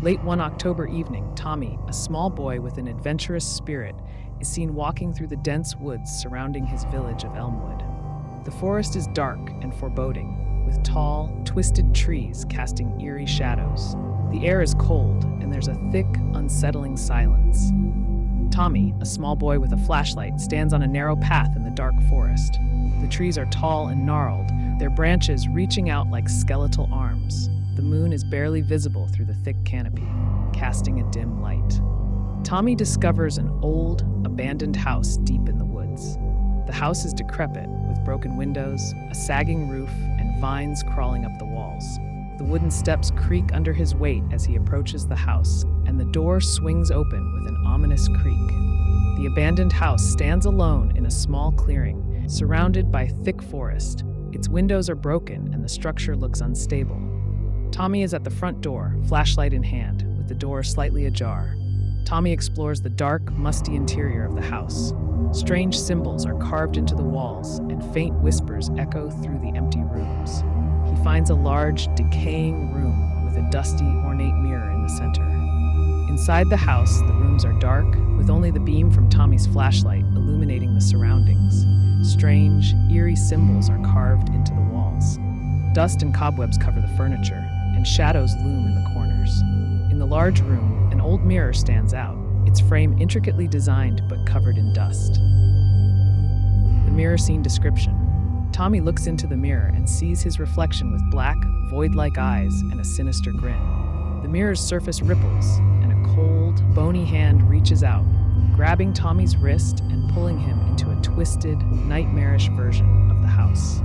Late one October evening, Tommy, a small boy with an adventurous spirit, is seen walking through the dense woods surrounding his village of Elmwood. The forest is dark and foreboding, with tall, twisted trees casting eerie shadows. The air is cold, and there's a thick, unsettling silence. Tommy, a small boy with a flashlight, stands on a narrow path in the dark forest. The trees are tall and gnarled, their branches reaching out like skeletal arms. The moon is barely visible through the thick canopy, casting a dim light. Tommy discovers an old, abandoned house deep in the woods. The house is decrepit, with broken windows, a sagging roof, and vines crawling up the walls. The wooden steps creak under his weight as he approaches the house, and the door swings open with an ominous creak. The abandoned house stands alone in a small clearing, surrounded by thick forest. Its windows are broken, and the structure looks unstable. Tommy is at the front door, flashlight in hand, with the door slightly ajar. Tommy explores the dark, musty interior of the house. Strange symbols are carved into the walls, and faint whispers echo through the empty rooms. He finds a large, decaying room with a dusty, ornate mirror in the center. Inside the house, the rooms are dark, with only the beam from Tommy's flashlight illuminating the surroundings. Strange, eerie symbols are carved into the walls. Dust and cobwebs cover the furniture, and shadows loom in the corners. In the large room, an old mirror stands out, its frame intricately designed but covered in dust. The mirror scene description. Tommy looks into the mirror and sees his reflection with black, void-like eyes and a sinister grin. The mirror's surface ripples, and a cold, bony hand reaches out, grabbing Tommy's wrist and pulling him into a twisted, nightmarish version of the house.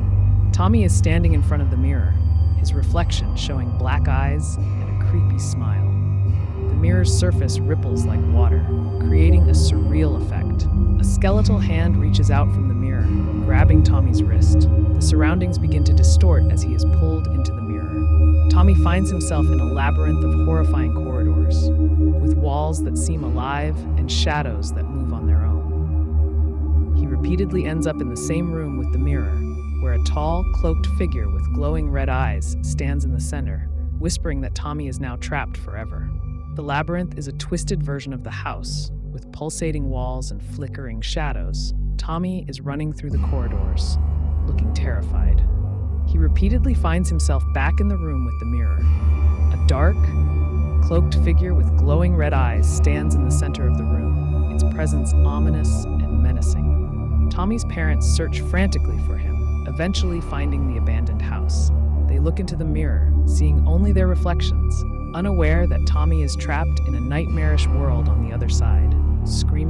Tommy is standing in front of the mirror, his reflection showing black eyes and a creepy smile. The mirror's surface ripples like water, creating a surreal effect. A skeletal hand reaches out from the mirror, grabbing Tommy's wrist. The surroundings begin to distort as he is pulled into the mirror. Tommy finds himself in a labyrinth of horrifying corridors, with walls that seem alive and shadows that move on their own. He repeatedly ends up in the same room with the mirror, where a tall, cloaked figure with glowing red eyes stands in the center, whispering that Tommy is now trapped forever. The labyrinth is a twisted version of the house, with pulsating walls and flickering shadows. Tommy is running through the corridors, looking terrified. He repeatedly finds himself back in the room with the mirror. A dark, cloaked figure with glowing red eyes stands in the center of the room, its presence ominous and menacing. Tommy's parents search frantically for him, eventually finding the abandoned house. They look into the mirror, seeing only their reflections, unaware that Tommy is trapped in a nightmarish world on the other side. Screaming